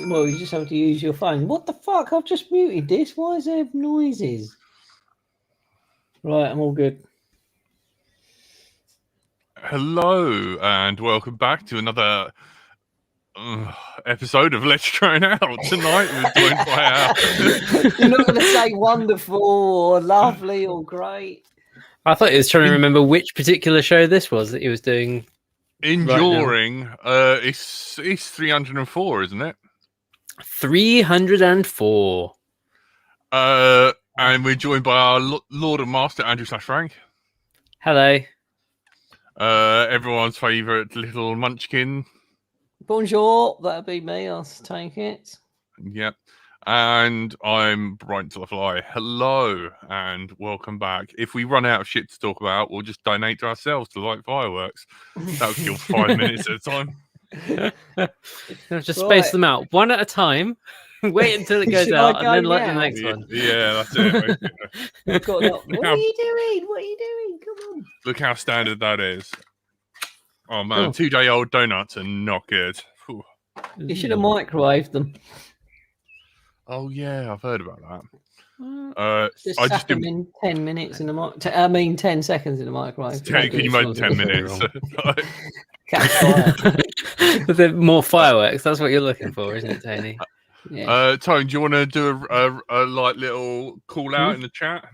Well, you just have to use your phone. What the fuck? I've just muted this. Why is there noises? Right, I'm all good. Hello, and welcome back to another episode of Let's Try It Out. Tonight we're joined by our... You're not going to say wonderful or lovely or great. I thought he was trying to remember which particular show this was that he was doing. Enduring. It's 304, isn't it? 304. And we're joined by our Lord and Master, Andrew / Frank. Hello. Everyone's favourite little munchkin. Bonjour, that'll be me. I'll take it. Yep. And I'm Bright to the Fly. Hello, and welcome back. If we run out of shit to talk about, we'll just donate to ourselves to light fireworks. That'll kill 5 minutes at a time. Just space them out one at a time. Wait until it goes out and then light the next one. Yeah, that's it. What are you doing? What are you doing? Come on. Look how standard that is. Oh man, 2-day-old donuts are not good. Whew. You should have microwaved them. Oh yeah, I've heard about that. I just them in 10 minutes in the 10 seconds in the microwave. Can you imagine 10 minutes? More fireworks. That's what you're looking for, isn't it, Tony? Yeah. Tony, do you want to do a like little call out in the chat?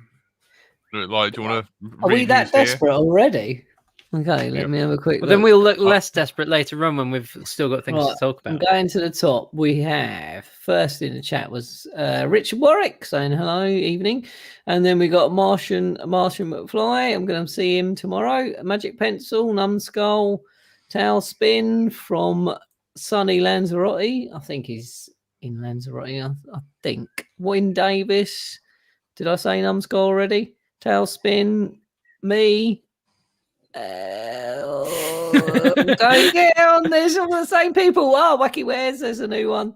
Like, do you want to? Are we that desperate already? Okay, let me have a quick look. Then we'll look less desperate later on when we've still got things to talk about. Going to the top, we have first in the chat was Richard Warwick saying hello, evening, and then we got Martian McFly. I'm going to see him tomorrow. Magic Pencil, Numbskull, Tailspin from Sunny Lanzarote. I think he's in Lanzarote. I think Wayne Davis. Did I say Numbskull already? Tailspin, me. Don't get on this. All the same people. Oh, Wacky Wares, there's a new one.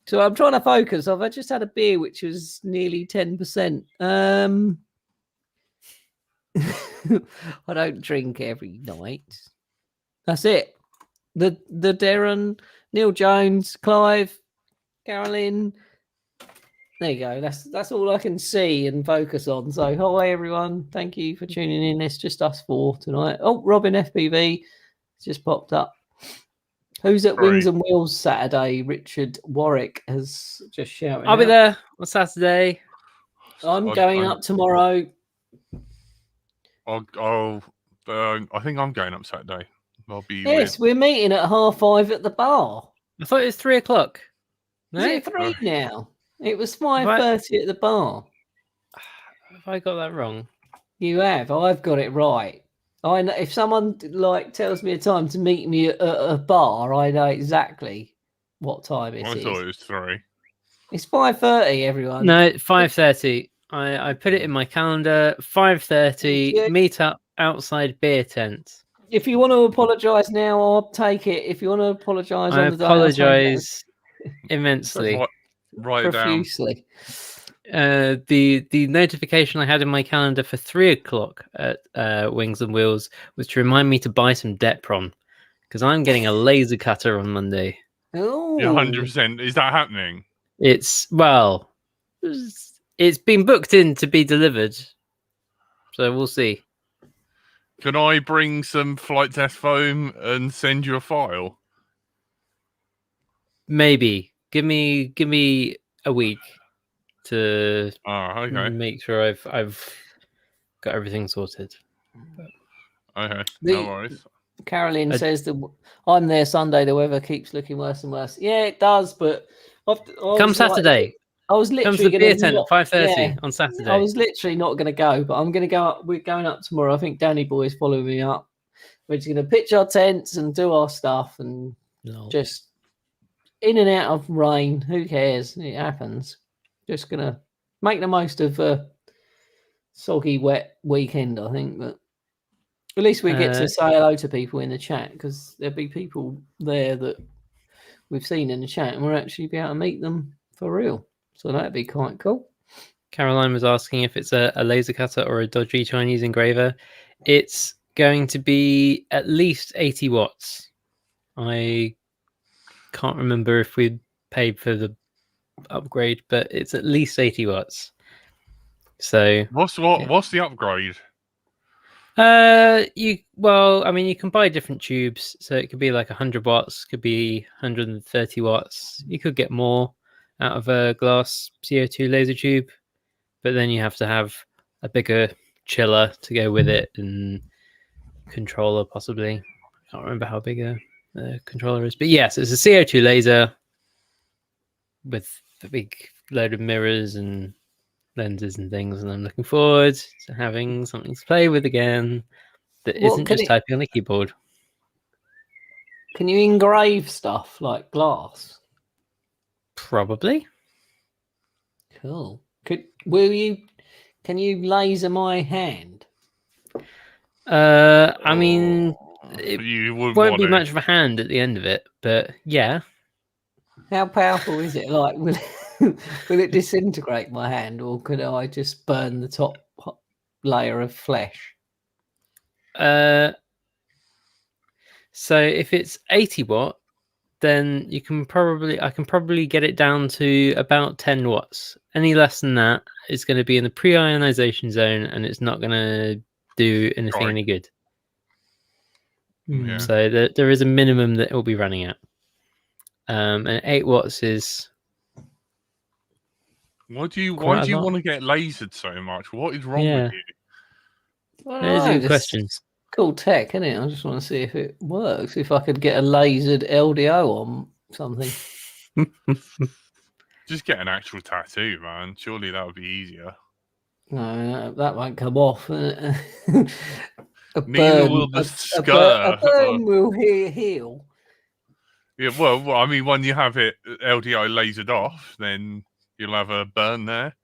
So I'm trying to focus. I've just had a beer which was nearly 10%. I don't drink every night. That's it. The Darren, Neil Jones, Clive, Carolyn. There you go. That's all I can see and focus on. So, hi everyone. Thank you for tuning in. It's just us four tonight. Oh, Robin FPV just popped up. Who's at Wings and Wheels Saturday? Richard Warwick has just shouted. I'll be there on Saturday. I'm going up tomorrow. I think I'm going up Saturday. I'll be. Yes, we're meeting at 5:30 at the bar. I thought it was 3 o'clock. Is it 3 now? It was 5:30 at the bar. Have I got that wrong? You have. I've got it right. I know if someone tells me a time to meet me at a bar, I know exactly what time it is. I thought it was 3. It's 5:30. Everyone. No, 5:30. I put it in my calendar. 5:30. Meet up outside beer tent. If you want to apologise now, I'll take it. If you want to apologise, I apologise immensely. Write it down. The notification I had in my calendar for 3 o'clock at Wings and Wheels was to remind me to buy some Depron because I'm getting a laser cutter on Monday. Oh, yeah, 100%. Is that happening? It's been booked in to be delivered, so we'll see. Can I bring some flight test foam and send you a file? Maybe. Give me a week to make sure I've got everything sorted. Okay, no worries. Carolyn says that I'm there Sunday. The weather keeps looking worse and worse. Yeah, it does. But come Saturday. I was literally come to the beer tent at 5:30 on Saturday. I was literally not going to go, but I'm going to go up. We're going up tomorrow. I think Danny Boy is following me up. We're just going to pitch our tents and do our stuff and just in and out of rain. Who cares? It happens. Just going to make the most of a soggy, wet weekend, I think. But at least we get to say hello to people in the chat because there'll be people there that we've seen in the chat and we'll actually be able to meet them for real. So that'd be quite cool. Caroline was asking if it's a laser cutter or a dodgy Chinese engraver. It's going to be at least 80 watts. I can't remember if we paid for the upgrade, but it's at least 80 watts. So What's the upgrade? you can buy different tubes, so it could be like 100 watts, could be 130 watts. You could get more out of a glass CO2 laser tube, but then you have to have a bigger chiller to go with it and controller possibly. I can't remember how big a controller is, but yes, it's a CO2 laser with a big load of mirrors and lenses and things, and I'm looking forward to having something to play with again that isn't just typing on a keyboard. Can you engrave stuff like glass? Probably. Cool. Can you laser my hand? I mean, it You won't be much of a hand at the end of it, but yeah. How powerful is it? Like, will it disintegrate my hand, or could I just burn the top layer of flesh? So if it's 80 watt, then I can probably get it down to about 10 watts. Any less than that, it's going to be in the pre-ionization zone, and it's not going to do anything any good. Yeah. So there is a minimum that it will be running at. And 8 watts is. Why do you want to get lasered so much? What is wrong with you? That is a good question. Cool tech, isn't it? I just want to see if it works. If I could get a lasered LDO on something. Just get an actual tattoo, man. Surely that would be easier. No, that won't come off. Neither will the scar. A burn will heal. Yeah, well, I mean, when you have it LDO lasered off, then you'll have a burn there.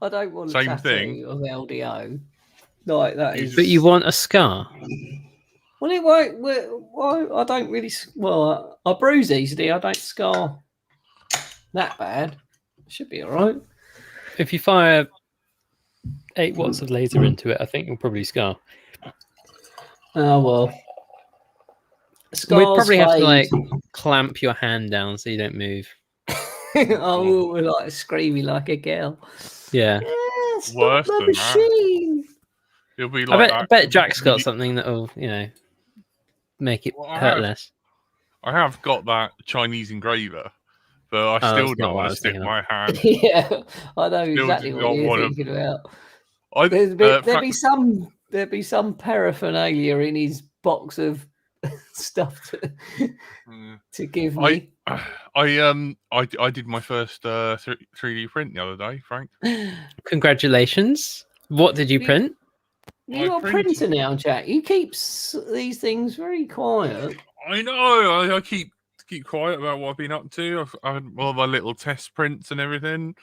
I don't want Same a tattoo thing of LDO. Like that is. But you want a scar? Well, it won't. Well, I don't really. Well, I bruise easily. I don't scar that bad. Should be all right. If you fire 8 watts of laser into it, I think you'll probably scar. Oh well. We'd probably have to like clamp your hand down so you don't move. Oh, we're like screaming like a girl. Yeah. Worse than machine. That. It'll be like I bet Jack's got something that'll, make it hurt less. I have got that Chinese engraver, but I still don't want to stick my hand. Yeah, I know exactly what you're thinking about. There'd be some paraphernalia in his box of stuff to give me. I did my first 3D print the other day, Frank. Congratulations! What did you print? You're a printer now, Jack. You keep these things very quiet. I know. I keep quiet about what I've been up to. I've had all my little test prints and everything,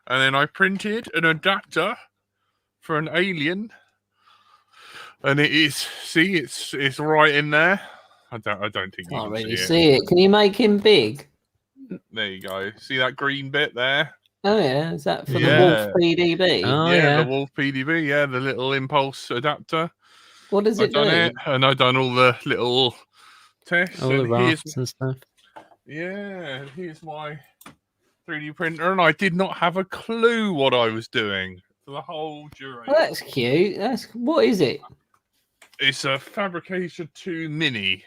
and then I printed an adapter for an alien, and it is. See, it's right in there. I don't think you can't can really see it. Can you make him big? There you go. See that green bit there? Oh yeah, is that for the Wolf PDB? Oh, the Wolf PDB. Yeah, the little impulse adapter. What does it do? And I've done all the little tests. All the rafts and stuff. Yeah, here's my 3D printer, and I did not have a clue what I was doing for the whole duration. Oh, that's cute. What is it? It's a Fabrication 2 Mini.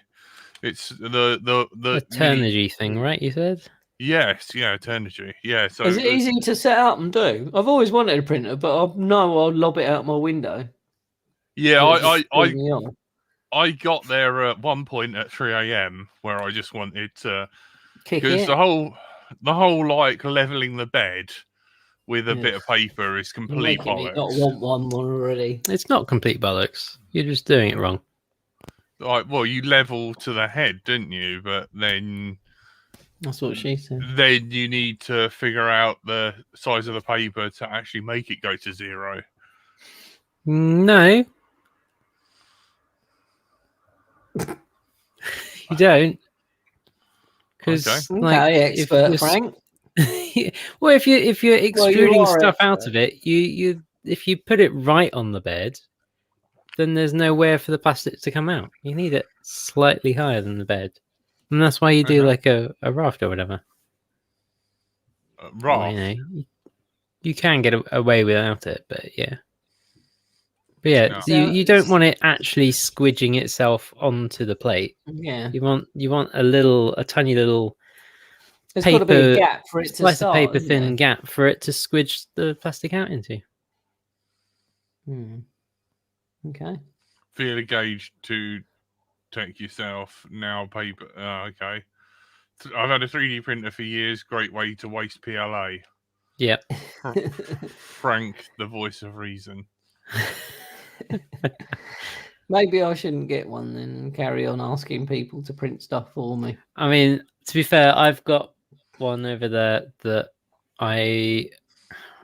It's the Eternity thing, right? You said. Yes, yeah, Eternity. Yeah. So is it easy to set up and do? I've always wanted a printer, but I know I'll lob it out my window. Yeah, I got there at one point at 3 a.m. where I just wanted to because the whole like leveling the bed with a bit of paper is complete bollocks. Not want one already. It's not complete bollocks. You're just doing it wrong. Like, well, you level to the head, didn't you? But then that's what she said. Then you need to figure out the size of the paper to actually make it go to 0. No. You don't. Because expert Frank. Well, if you're extruding stuff out of it, you if you put it right on the bed, then there's nowhere for the plastic to come out. You need it slightly higher than the bed. And that's why you do Okay. like a raft or whatever. Or, Raft. you can get away without it, but yeah. But yeah, Yeah. So you don't want it actually squidging itself onto the plate. yeah, You want a tiny little there's got to be a paper gap for it to slice of start. paper isn't thin there? gap for it to squidge the plastic out into. Okay. Feel a gauge to take yourself now paper. Okay. I've had a 3D printer for years. Great way to waste PLA. Yeah. Frank, the voice of reason. Maybe I shouldn't get one then and carry on asking people to print stuff for me. I mean, to be fair, I've got one over there that I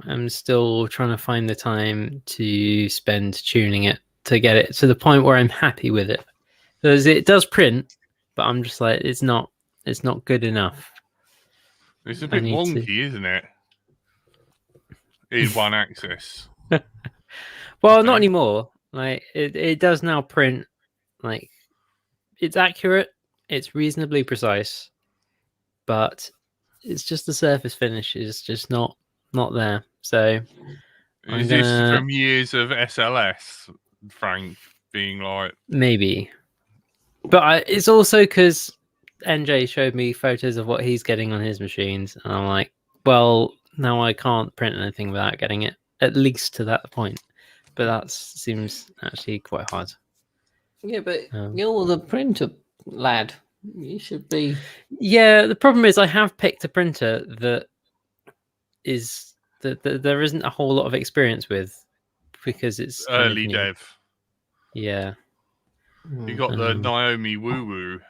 am still trying to find the time to spend tuning it to get it to the point where I'm happy with it. Because it does print, but I'm just like, it's not good enough. It's a bit wonky, isn't it? In one axis. Well, not anymore. Like it does now print. Like it's accurate. It's reasonably precise, but it's just the surface finish is just not there. So Is this from years of SLS, Frank, being like maybe, but it's also because NJ showed me photos of what he's getting on his machines, and I'm like, well, now I can't print anything without getting it at least to that point. But that seems actually quite hard. Yeah, but you're the printer lad. You should be. Yeah, the problem is I have picked a printer that is that there isn't a whole lot of experience with because it's early kind of dev. Yeah. You got the Naomi Woo Woo.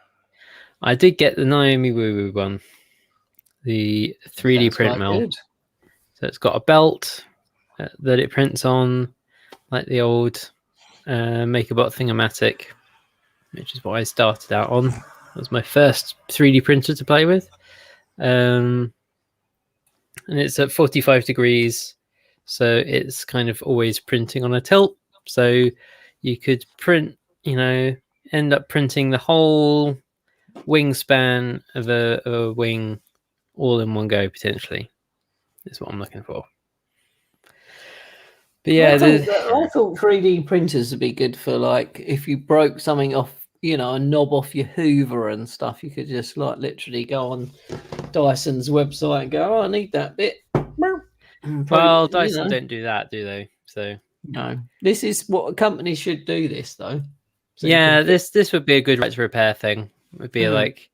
I did get the Naomi Woo Woo one, the 3D print mill. Good. So it's got a belt that it prints on, like the old MakerBot Thingomatic, which is what I started out on. That was my first 3D printer to play with. And it's at 45 degrees, so it's kind of always printing on a tilt. So you could print, end up printing the whole wingspan of a wing all in one go, potentially. Is what I'm looking for. But yeah, I thought 3D printers would be good for like if you broke something off, a knob off your Hoover and stuff. You could just like literally go on Dyson's website and go, "Oh, I need that bit." Well, Dyson don't do that, do they? So no, this is what a company should do. This though. So yeah, this would be a good right to repair thing. It would be like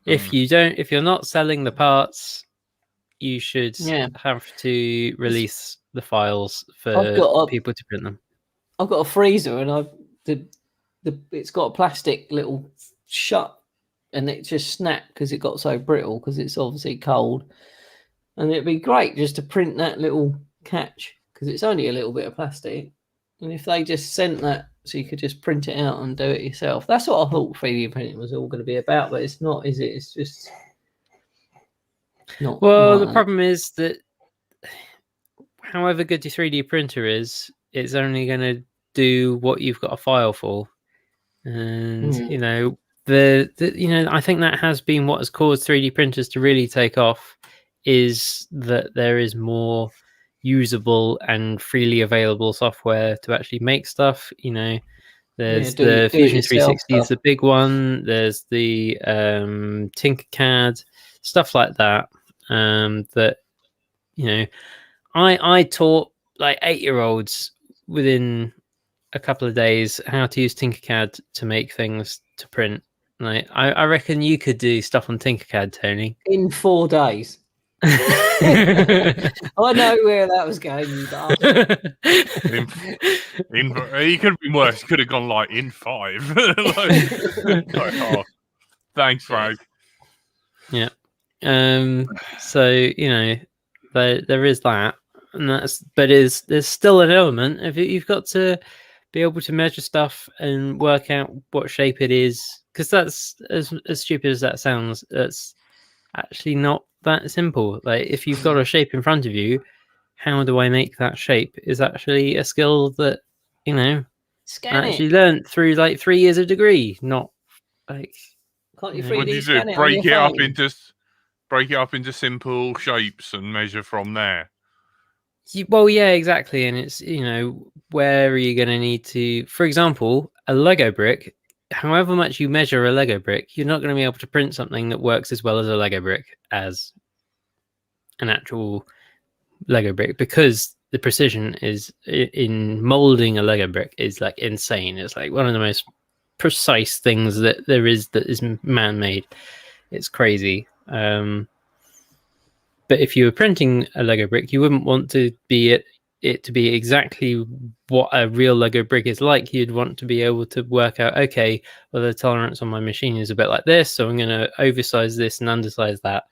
if you're not selling the parts, you should have to release the files for people to print them. I've got a freezer and it's got a plastic little shut and it just snapped because it got so brittle because it's obviously cold. And it'd be great just to print that little catch because it's only a little bit of plastic. And if they just sent that so you could just print it out and do it yourself. That's what I thought 3D printing was all going to be about, but it's not, is it? It's just not. Well, the problem is that however good your 3D printer is, it's only going to do what you've got a file for. And, I think that has been what has caused 3D printers to really take off is that there is more usable and freely available software to actually make stuff. There's the Fusion 360 is the big one. There's the Tinkercad, stuff like that. I taught like 8-year-olds within a couple of days how to use Tinkercad to make things to print. Like I reckon you could do stuff on Tinkercad, Tony, in 4 days. I know where that was going. He could have been worse. Could have gone like in 5. Thanks, Frank. Yeah. So there is that, and there's still an element of it. You've got to be able to measure stuff and work out what shape it is, because that's as stupid as that sounds. That's actually not that simple. Like if you've got a shape in front of you, how do I make that shape is actually a skill that I actually learned through like 3 years of degree, not like Can't you Yeah. 3D What do you do? scan it on your phone? Break it up into simple shapes and measure from there. Well, yeah, exactly. And it's, where are you going to need to, for example, a Lego brick, however much you measure a Lego brick, you're not going to be able to print something that works as well as a Lego brick as an actual Lego brick, because the precision is in molding a Lego brick is like insane. It's like one of the most precise things that there is that is man-made. It's crazy. But if you were printing a Lego brick, you wouldn't want to be it to be exactly what a real Lego brick is like. You'd want to be able to work out, okay, well, the tolerance on my machine is a bit like this, so I'm going to oversize this and undersize that,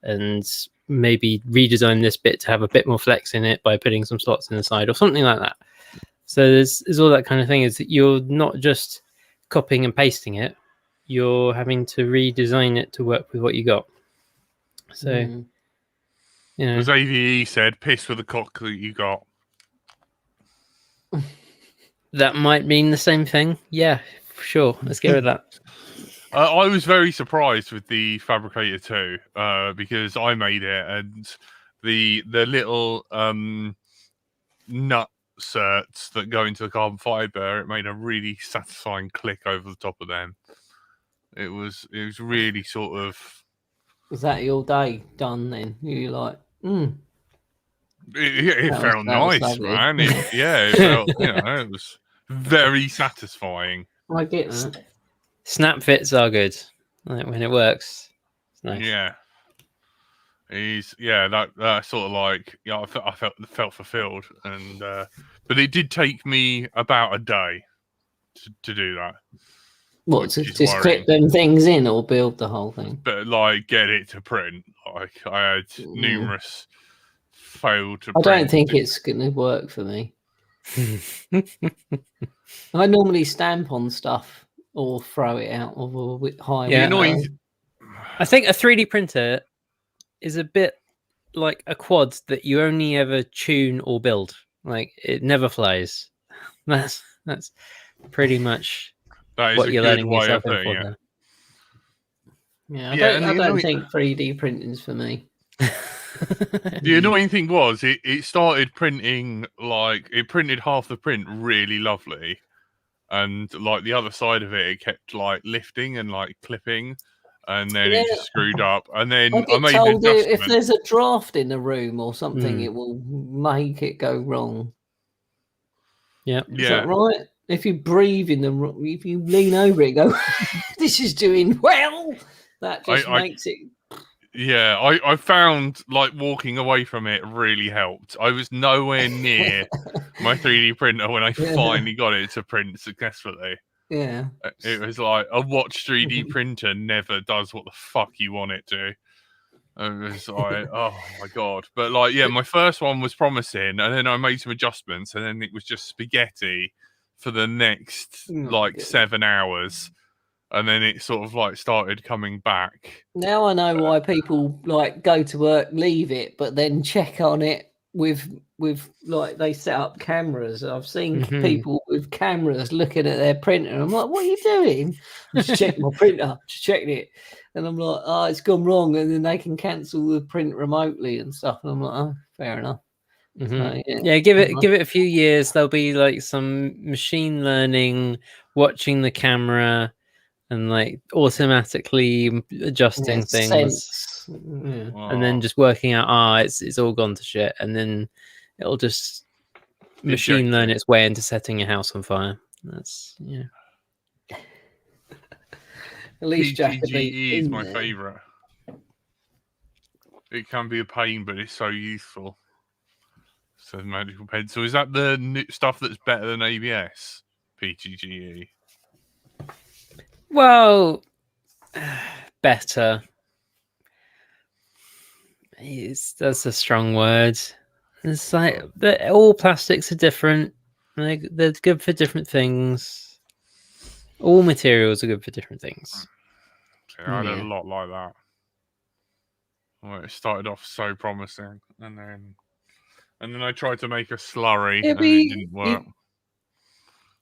and maybe redesign this bit to have a bit more flex in it by putting some slots in the side or something like that. So there's all that kind of thing. Is that you're not just copying and pasting it, you're having to redesign it to work with what you got. So As AVE said, piss with the cock that you got. That might mean the same thing. Yeah, sure. Let's go with that. I was very surprised with the Fabricator 2 because I made it, and the little nut certs that go into the carbon fiber, it made a really satisfying click over the top of them. It was really sort of. Was that your day done then? You like, It felt was nice, lovely. man. It felt, it was very satisfying. I get that. Snap fits are good. Like when it works. It's nice. Yeah. That sort of like, I felt fulfilled, and but it did take me about a day to do that. What, to just clip them things in or build the whole thing? But like get it to print. Like I had numerous failed to print. I don't think it's going to work for me. I normally stamp on stuff or throw it out of a high. Yeah, I think a 3D printer is a bit like a quad that you only ever tune or build. Like it never flies. That's pretty much what you're letting yourself in for there. Yeah, I don't think 3D printing's for me. The annoying thing was it started printing, like it printed half the print really lovely, and like the other side of it kept like lifting and like clipping, and then it just screwed up. And then I made an adjustment. If there's a draft in the room or something, it will make it go wrong. Yeah, is that right? If you breathe in the room, if you lean over it, go, this is doing well. That just makes it. Yeah, I found like walking away from it really helped. I was nowhere near my 3D printer when I finally got it to print successfully. Yeah. It was like a watch 3D printer never does what the fuck you want it to. It was like, oh my God. But like, yeah, my first one was promising, and then I made some adjustments, and then it was just spaghetti for the next 7 hours. And then it sort of like started coming back. Now I know why people like go to work, leave it, but then check on it with like they set up cameras. I've seen people with cameras looking at their printer. I'm like, what are you doing? Just checking my printer, just checking it. And I'm like, oh, it's gone wrong. And then they can cancel the print remotely and stuff. And I'm like, oh, fair enough. So, give it a few years. There'll be like some machine learning watching the camera and like automatically adjusting things, and then just working out, it's all gone to shit, and then it'll just machine learn its way into setting your house on fire. That's At least PTGE is my favorite. It can be a pain, but it's so useful. So magical pencil, is that the new stuff that's better than ABS? PTGE. Well, better. That's a strong word. It's like all plastics are different. They're good for different things. All materials are good for different things. I had a lot like that. Well, it started off so promising, and then I tried to make a slurry, and it didn't work.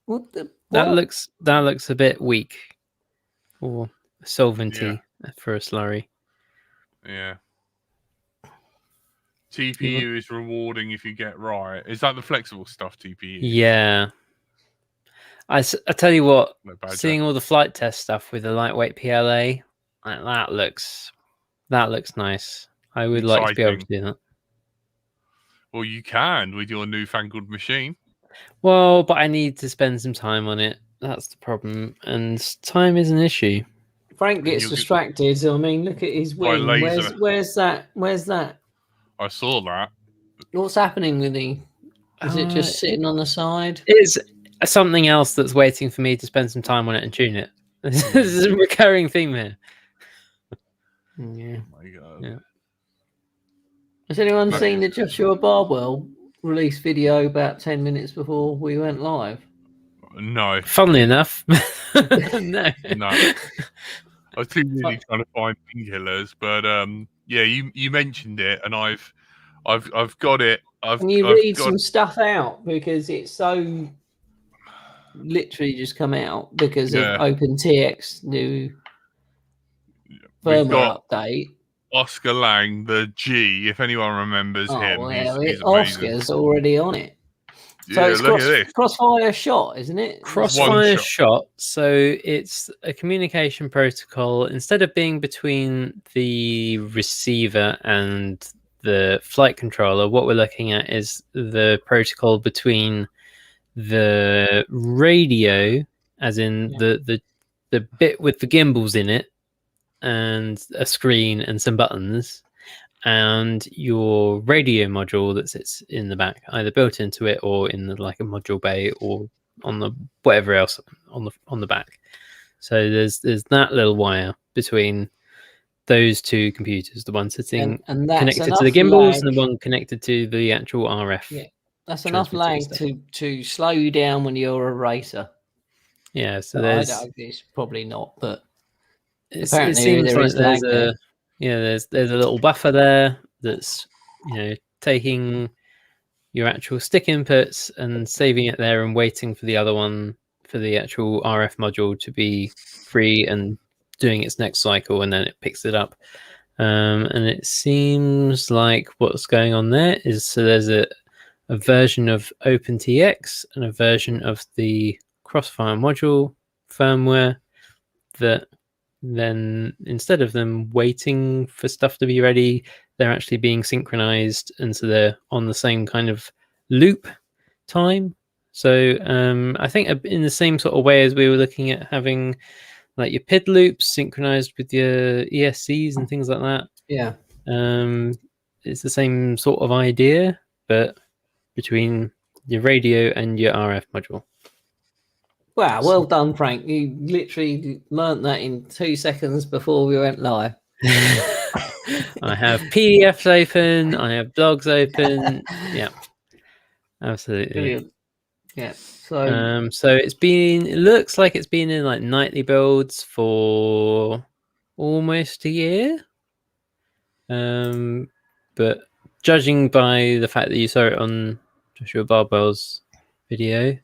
What? That looks a bit weak. Or solventy for a slurry. Yeah. TPU is rewarding if you get right. Is that the flexible stuff, TPU? Yeah. I tell you what, No badger. seeing all the flight test stuff with the lightweight PLA, that looks nice. I would like to be able to do that. Well, you can with your newfangled machine. Well, but I need to spend some time on it. That's the problem, and time is an issue. Frank gets distracted. I mean, look at his wing. Where's that? Where's that? I saw that. What's happening with him? Is it just sitting on the side? It's something else that's waiting for me to spend some time on it and tune it. This is a recurring theme here. Yeah. Oh my God. Yeah. Has anyone seen the Joshua Barbwell release video about 10 minutes before we went live? No. Funnily enough, no. I was too busy trying to find painkillers, but yeah, you mentioned it, and I've got it. Can you read some stuff out, because it's so literally just come out because of OpenTX new firmware update. Oscar Lang, the G, if anyone remembers him, well, he's Oscar's already on it. So yeah, it's look at this. Crossfire Shot, isn't it? Crossfire Shot. So it's a communication protocol. Instead of being between the receiver and the flight controller, what we're looking at is the protocol between the radio, as in the bit with the gimbals in it, and a screen and some buttons, and your radio module that sits in the back, either built into it or in like a module bay or on the whatever else on the back. So there's that little wire between those two computers, the one sitting and connected to the gimbals and the one connected to the actual RF. Yeah, that's enough lag to slow you down when you're a racer. Yeah, so there's it's probably not, but it seems like there's a little buffer there that's taking your actual stick inputs and saving it there and waiting for the other one, for the actual RF module to be free and doing its next cycle, and then it picks it up. And it seems like what's going on there is, so there's a version of OpenTX and a version of the Crossfire module firmware that then, instead of them waiting for stuff to be ready, they're actually being synchronized, and so they're on the same kind of loop time. So I think in the same sort of way as we were looking at having like your PID loops synchronized with your ESCs and things like that. Yeah. It's the same sort of idea, but between your radio and your RF module. Wow, well done, Frank. You literally learnt that in 2 seconds before we went live. I have PDFs open, I have blogs open. Yeah, absolutely. Brilliant. Yeah. So it looks like it's been in like nightly builds for almost a year. But judging by the fact that you saw it on Joshua Barbwell's video,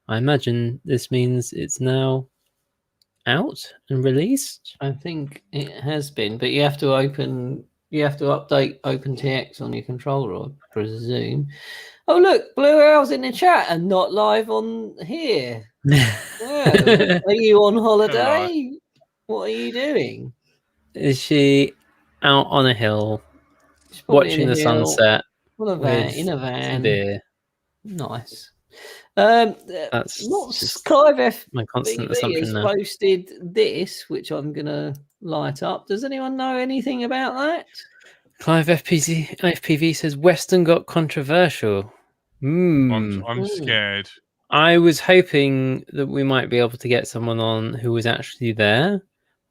I imagine this means it's now out and released. I think it has been, but you have to update OpenTX on your controller, I presume. Oh, look, Blue Owl's in the chat and not live on here. Well, are you on holiday? What are you doing? Is she out on a hill watching the sunset in a van? Beer. Nice. That's Clive my constant FPV assumption has now. posted this, which I'm gonna light up. Does anyone know anything about that? Clive FPV says Western got controversial. I'm scared. I was hoping that we might be able to get someone on who was actually there,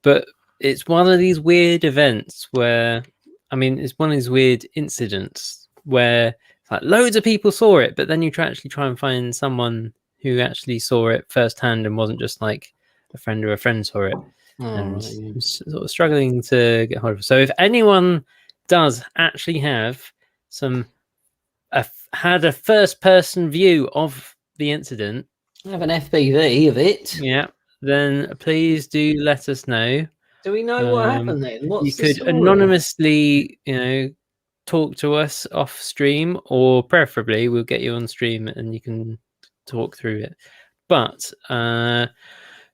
but it's one of these weird events where, it's one of these weird incidents where like loads of people saw it, but then you actually try and find someone who actually saw it firsthand and wasn't just like a friend of a friend saw it. And I'm sort of struggling to get hold of it. So if anyone does actually have had a first person view of the incident, I have an FPV of it. Yeah, then please do let us know. Do we know what happened then? What's You the could story? anonymously, talk to us off stream, or preferably we'll get you on stream and you can talk through it. But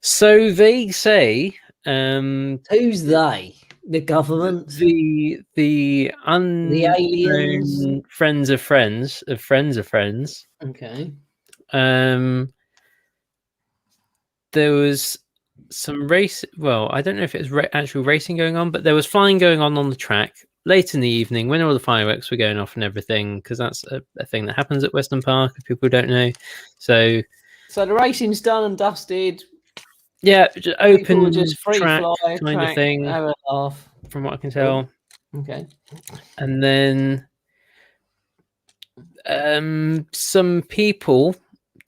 so they say, who's they? The government, the unknown the aliens, friends of friends of friends of friends. Okay. There was some race. Well, I don't know if it was actual racing going on, but there was flying going on the track late in the evening when all the fireworks were going off and everything, because that's a thing that happens at Weston Park, if people don't know. So the racing's done and dusted. Yeah, just open just free track fly kind of thing, have a laugh. From what I can tell. Okay. And then some people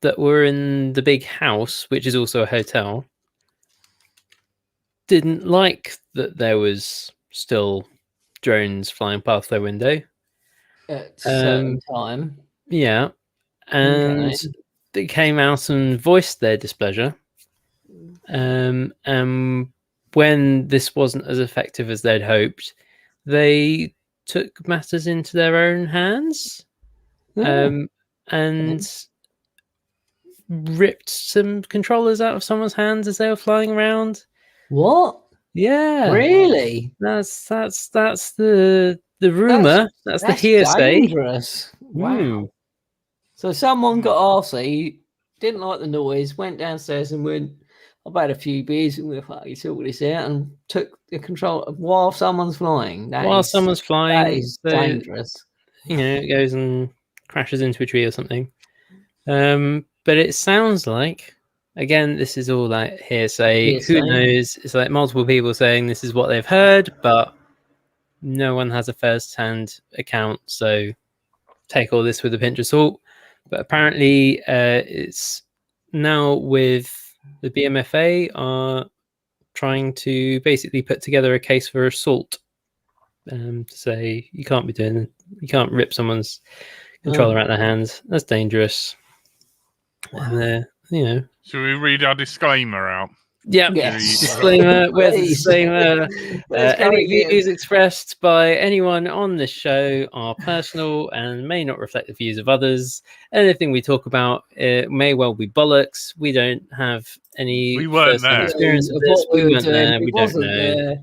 that were in the big house, which is also a hotel, didn't like that there was still drones flying past their window at a certain time. Yeah, and they came out and voiced their displeasure. And when this wasn't as effective as they'd hoped, they took matters into their own hands, and ripped some controllers out of someone's hands as they were flying around. What? Yeah, really? That's the rumor. That's the hearsay. Dangerous. Wow. So someone got arsey, didn't like the noise, went downstairs and went, I've had a few beers and we'll fucking sort this out, and took the control while someone's flying. Someone's flying, that is dangerous. It goes and crashes into a tree or something. But it sounds like, again, this is all like hearsay. Who knows? It's like multiple people saying this is what they've heard, but no one has a first-hand account, so take all this with a pinch of salt. But apparently, it's now with the BMFA are trying to basically put together a case for assault. To say you can't rip someone's controller out of their hands. That's dangerous. Wow. And, Should we read our disclaimer out? Yeah. Disclaimer. Where's the disclaimer? Any views expressed by anyone on this show are personal and may not reflect the views of others. Anything we talk about may well be bollocks. We don't have any experience of this. We weren't there. We don't know.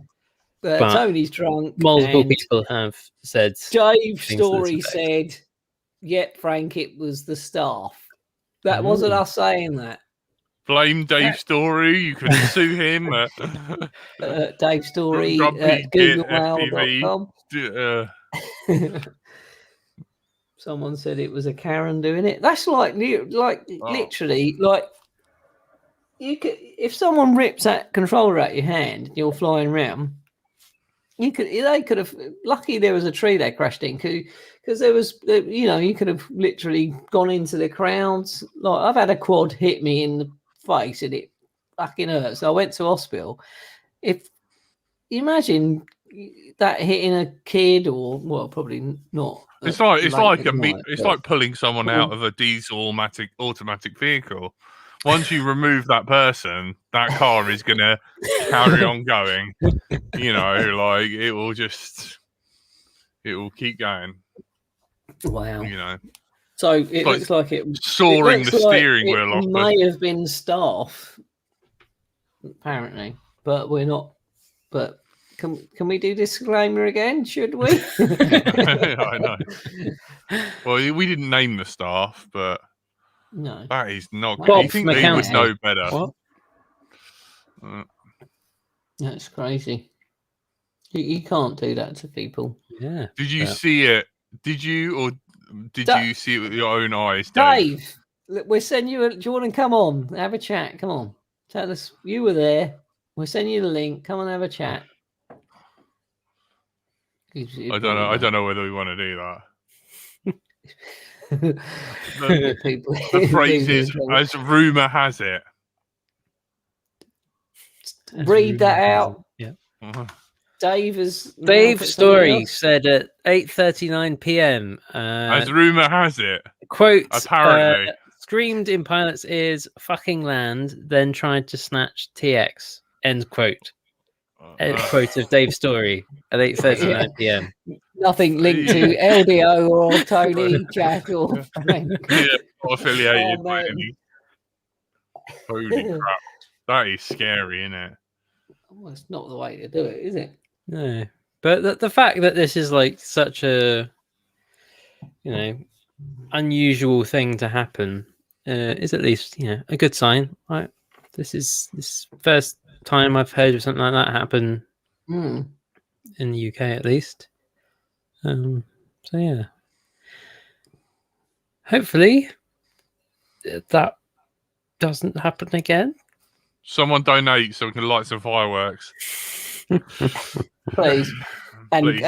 But Tony's drunk. Multiple people have said. Dave Story said, "Yep, Frank, it was the staff." That wasn't us saying that. Blame Dave Story. You can sue him. Dave Story at googlemail.com. Someone said it was a Karen doing it. That's literally like you could, if someone rips that controller out your hand and you're flying around, they could have. Lucky there was a tree they crashed in because there was, you could have literally gone into the crowds. Like I've had a quad hit me in the face and it fucking hurts. So I went to hospital. If you imagine that hitting a kid, or probably not. It's like pulling someone out of a diesel automatic vehicle. Once you remove that person, that car is gonna carry on going. It will keep going. Wow. So it looks like it soaring the steering wheel off. It may have been staff, apparently, but we're not. But can we do disclaimer again? Should we? I know. Well, we didn't name the staff, but no, that is not good. You think they would know better? What? That's crazy. You can't do that to people. Yeah. Did you see it? Did you, or did you see it with your own eyes, Dave? We'll send you. Do you want to come on? Have a chat. Come on. Tell us you were there. We'll send you the link. Come and have a chat. I don't know whether we want to do that. The phrase is, as rumor has it. Read that out. Yeah. Dave Story said at 8:39 p.m. as rumor has it. Quote. Apparently. screamed in pilot's ears, "Fucking land!" Then tried to snatch TX. End quote. End quote of Dave's story at 8:39 p.m. Nothing linked to LDO or Tony, Jack, or Frank. Yeah, not affiliated Oh, by man. any. Holy crap. That is scary, isn't it? Well, it's not the way to do it, is it? No, but the fact that this is like such a, unusual thing to happen is at least a good sign. Right, this is first time I've heard of something like that happen in the UK, at least. So yeah, hopefully that doesn't happen again. Someone donate so we can light some fireworks. Please. Please.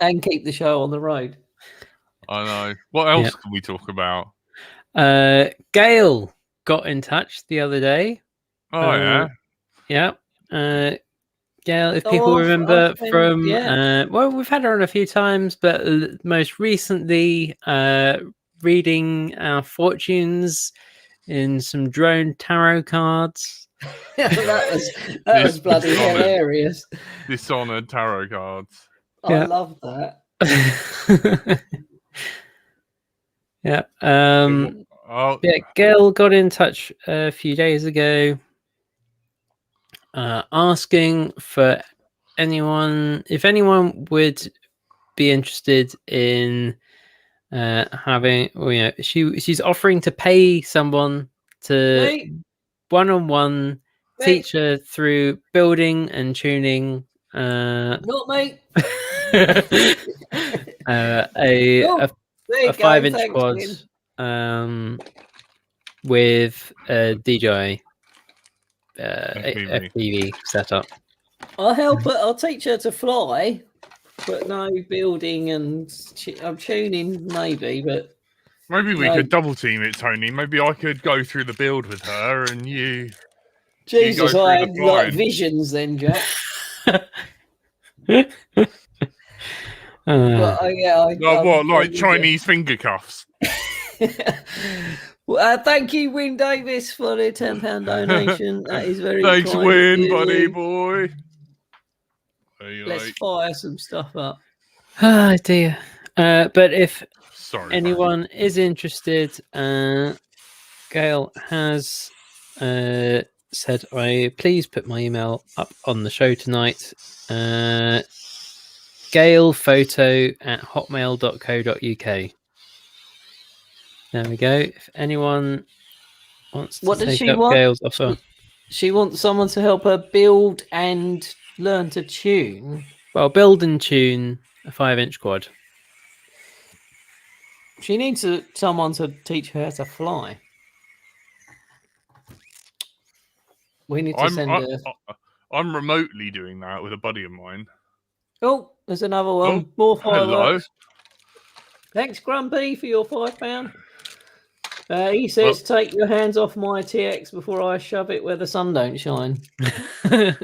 And keep the show on the road. I know. What else can we talk about? Gail got in touch the other day. Oh yeah. Yeah. Gail, if people remember from well, we've had her on a few times, but most recently reading our fortunes in some drone tarot cards. that was bloody hilarious. Dishonored tarot cards. I love that. Yeah. Gail got in touch a few days ago, asking for if anyone would be interested in having. Well, she's offering to pay someone to one-on-one teach her through building and tuning. Not me. A 5-inch quad with a DJI FPV setup. I'll help her. I'll teach her to fly, but no building and I'm tuning maybe. But maybe we could double team it, Tony. Maybe I could go through the build with her and you. Jesus, I had like visions then, Jack. Like Chinese finger cuffs? Well, thank you, Win Davis, for the £10 donation. That is very thanks, kind. Win, buddy boy. Let's fire some stuff up. Oh dear. But if anyone is interested, Gail has said, please put my email up on the show tonight. gailphoto@hotmail.co.uk. There we go. If anyone wants to take up Gail's offer. She wants someone to help her build and learn to tune. Well, build and tune a 5-inch quad. She needs someone to teach her how to fly. We need to send her. I'm remotely doing that with a buddy of mine. Oh, there's another one. More fireworks. Hello. Thanks, Grumpy, for your £5. He says, take your hands off my TX before I shove it where the sun don't shine. I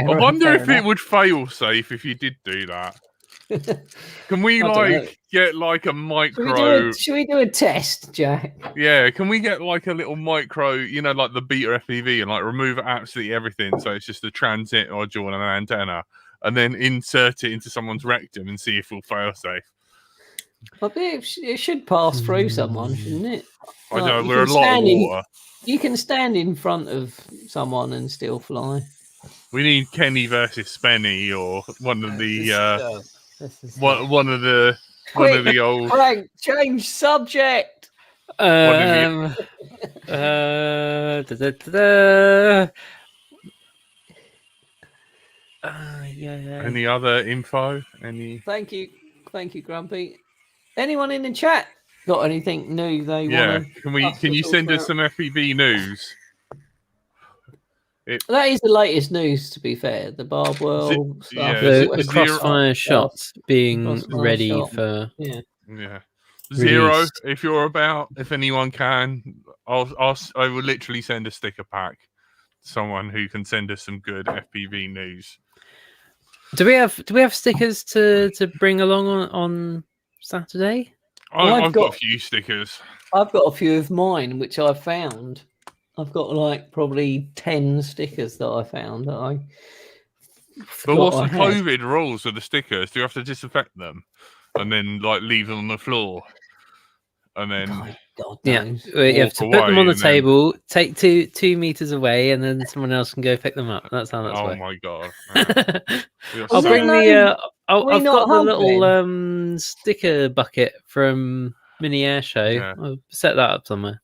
wonder if it would fail safe if you did do that. Can we get like a micro? Should we do a test, Jack? Yeah, can we get like a little micro, like the Beta FPV and like remove absolutely everything so it's just a transit module and an antenna and then insert it into someone's rectum and see if it'll fail safe? I bet it should pass through someone, shouldn't it? I know, we're a lot of water. You can stand in front of someone and still fly. We need Kenny versus Spenny or one of the one of the old Frank, change subject. Any other info? Thank you, Grumpy. Anyone in the chat got anything new they want? Can you send us some FPV news? That is the latest news, to be fair. The Barb World stuff. The crossfire shots being ready for. Yeah. Zero, if you're about, if anyone can, I will literally send a sticker pack to someone who can send us some good FPV news. Do we have stickers to bring along on Saturday? I've got a few stickers. I've got a few of mine which I found. I've got like probably 10 stickers that I found that I But forgot what's I the had. COVID rules with the stickers? Do you have to disinfect them and then like leave them on the floor and then God Yeah, knows. you have walk to put them on away the and then- table, take 2 meters away, and then someone else can go pick them up. That's how that's Oh works. my god! Right. We are I'll Is so- bring there the. we I've not got the hub little then? sticker bucket from Mini Air Show. Yeah. I'll set that up somewhere.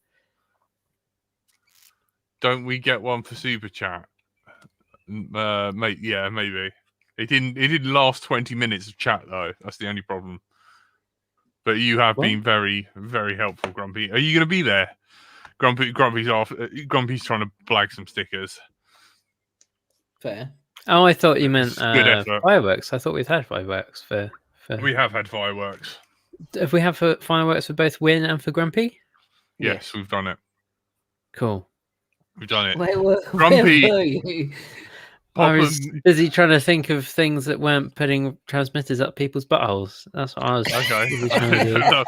Don't we get one for super chat, mate? Yeah, maybe. It didn't last 20 minutes of chat though. That's the only problem. But you have What? been very, very helpful, Grumpy. Are you going to be there? Grumpy's off. Grumpy's trying to blag some stickers. Fair. Oh, I thought you meant Good effort. fireworks. I thought we'd had fireworks for. We have had fireworks. Have we had fireworks for both Win and for Grumpy? Yes, we've done it. Cool. We've done it. Where Grumpy. were you? I was Popham- busy trying to think of things that weren't putting transmitters up people's buttholes. That's what I was Okay. busy trying to do. No,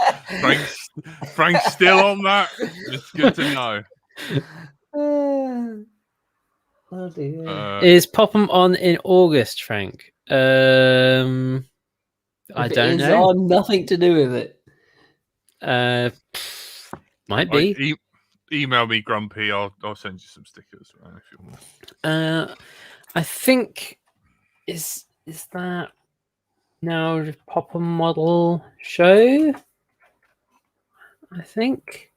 Frank's still on that. It's good to know. Oh dear. Is Popham on in August, Frank? I If it don't is, know. I'm nothing to do with it. Might be. Email me, Grumpy. I'll send you some stickers if you want. I think is that now the Popham model show? I think.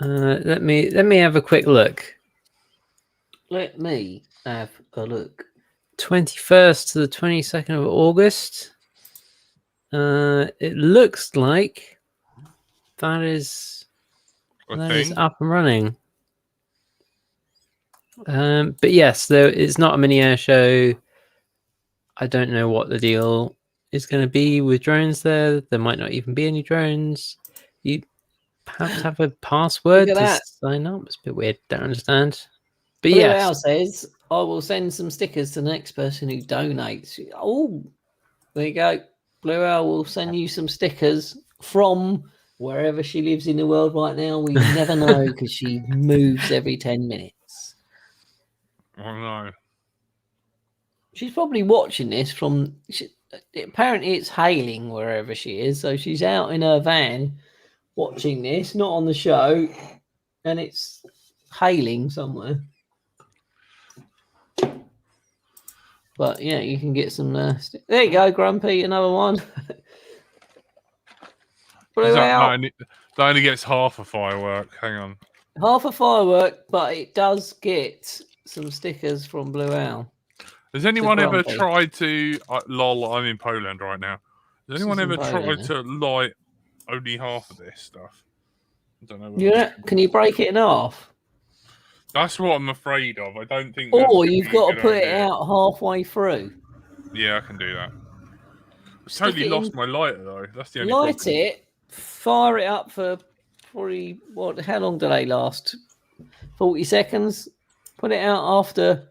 Let me have a quick look. Let me have a look. 21st to the 22nd of August. It looks like that is up and running. But yes, though it's not a mini air show. I don't know what the deal is going to be with drones there. There might not even be any drones. You perhaps have a password Look at to that. sign up. It's a bit weird. Don't understand. But Blue yes, Owl says, I will send some stickers to the next person who donates. Oh, there you go. Blue Owl will send you some stickers from wherever she lives in the world right now. We never know because she moves every 10 minutes. Oh no. She's probably watching this from. Apparently, it's hailing wherever she is. So she's out in her van watching this, not on the show, and it's hailing somewhere. But yeah, you can get some. There you go, Grumpy. Another one. Blue out. That only gets half a firework. Hang on. Half a firework, but it does get some stickers from Blue Owl. Has anyone ever Grumpy. tried to? Lol, I'm in Poland right now. Has anyone She's in ever Poland, tried to light only half of this stuff? I don't know. whether Yeah, can you break it in half? That's what I'm afraid of. I don't think. Or that's you've a got to good put it idea. out halfway through. Yeah, I can do that. I Stick totally it lost in- my lighter though. That's the only Light problem. it, fire it up for probably how long do they last? 40 seconds. Put it out after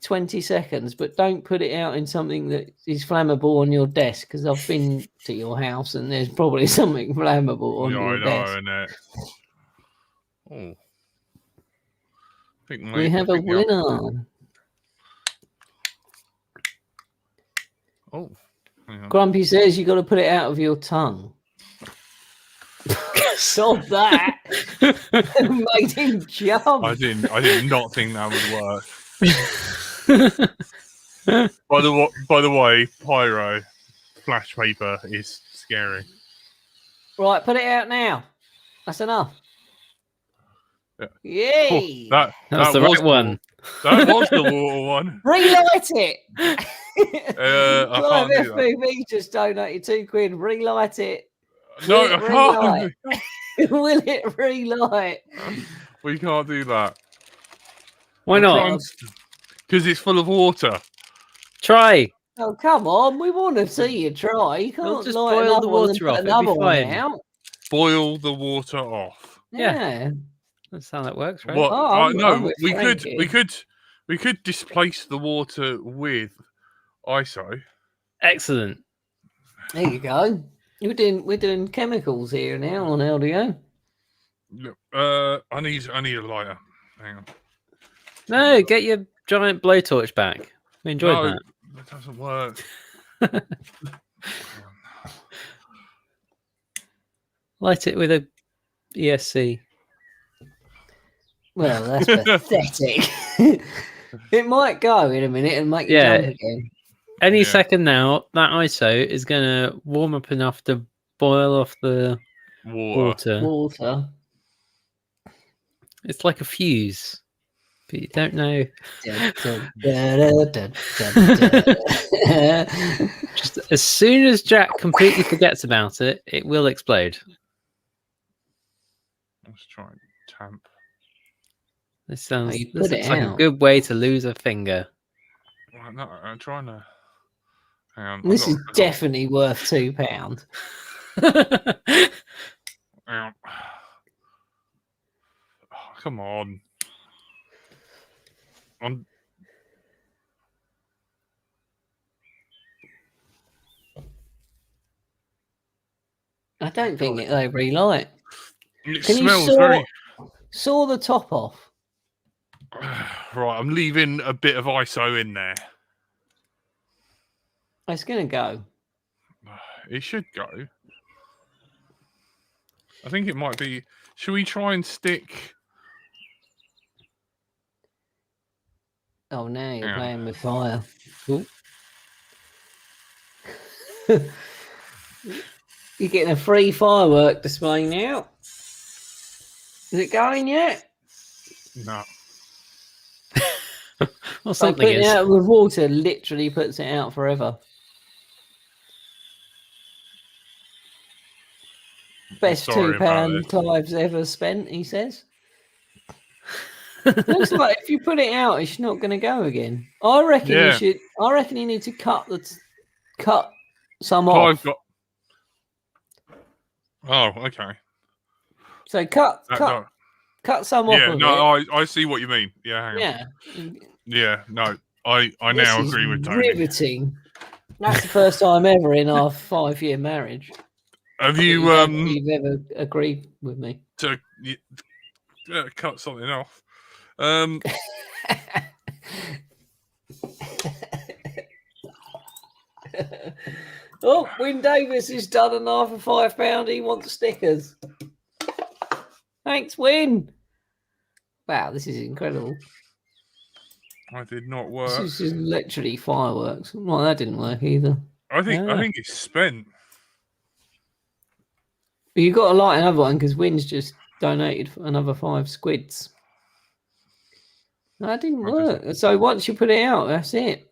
20 seconds, but don't put it out in something that is flammable on your desk because I've been to your house and there's probably something flammable on Yeah, your I know, desk. innit? Oh. I think We have a winner. Oh. Hang on. Grumpy says you got to put it out of your tongue. Stop that. Made him jump. I did not think that would work. By the way, pyro flash paper is scary. Right, put it out now. That's enough. Yeah. Yay! Oh, That's the right one. That was the water one. Relight it. I Clive can't do that. FPV just donated £2. Relight it. No, Will I it can't. relight? Will it relight? We can't do that. Why not? Because it's full of water. Try. Oh, come on. We want to see you try. You We'll can't just light boil another the one and water put off. It'll be another one fine. out. Boil the water off. Yeah. That's how that works, right? What? Oh, I'm No, with we Frankie. could displace the water with ISO. Excellent. There you go. We're doing chemicals here now on LDO. I need a lighter. Hang on. No, get your giant blowtorch back. We enjoyed No, that. that doesn't work. Light it with a ESC. Well, that's pathetic. It might go in a minute and make you jump again. Any second now, that ISO is going to warm up enough to boil off the water. It's like a fuse, but you don't know. Just as soon as Jack completely forgets about it, it will explode. Let's try and tamp. This looks like a good way to lose a finger. Well, no, I'm trying to. Hang on. This is definitely worth £2. Hang on. Oh, come on. I don't think it's overly light. It Can smells you very. saw the top off? Right, I'm leaving a bit of ISO in there. It's going to go. It should go. I think it might be. Should we try and stick? Oh, now you're playing with fire. You're getting a free firework display now. Is it going yet? No. Well, something putting is. it out with water literally puts it out forever. Best £2 Clive's ever spent, he says. Looks like if you put it out, it's not going to go again. I reckon you should. I reckon you need to cut some off. Oh, okay. So cut some off. Yeah, no, I see what you mean. Yeah, hang on. Yeah, no, I now agree with Tony. Riveting. That's the first time ever in our 5-year marriage. Have you've ever agreed with me to cut something off? Oh, Wyn Davis has done another £5. He wants stickers. Thanks, Wyn. Wow, this is incredible. I did not work. This is literally fireworks. Well, that didn't work either. I think it's spent. You got to light another one because Wyn's just donated another 5 squids. That didn't work. So once you put it out, that's it.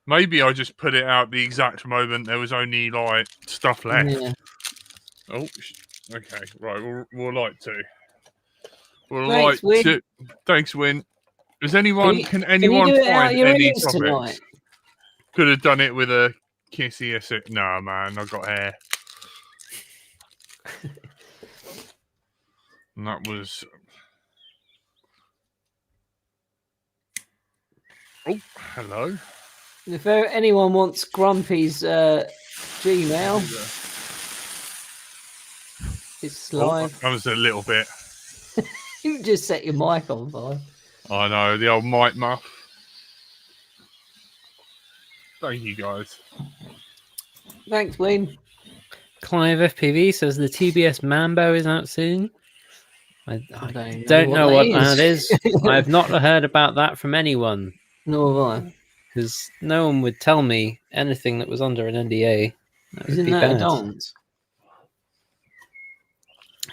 Maybe I just put it out the exact moment there was only like stuff left. Yeah. Oh, okay, right. We'll light 2. Thanks, Wyn. 2. Thanks, Wyn. Can anyone find any topics? Tonight? Could have done it with a kissy. No, man, I've got hair. And that was. Oh, hello. If anyone wants Grumpy's Gmail, it's live. That was a little bit. You just set your mic on fire. I know, the old mic muff. Thank you, guys. Thanks, Wyn. Clive FPV says the TBS Mambo is out soon. I don't know what that is. I've not heard about that from anyone. Nor have I. Because no one would tell me anything that was under an NDA. Isn't that a dance?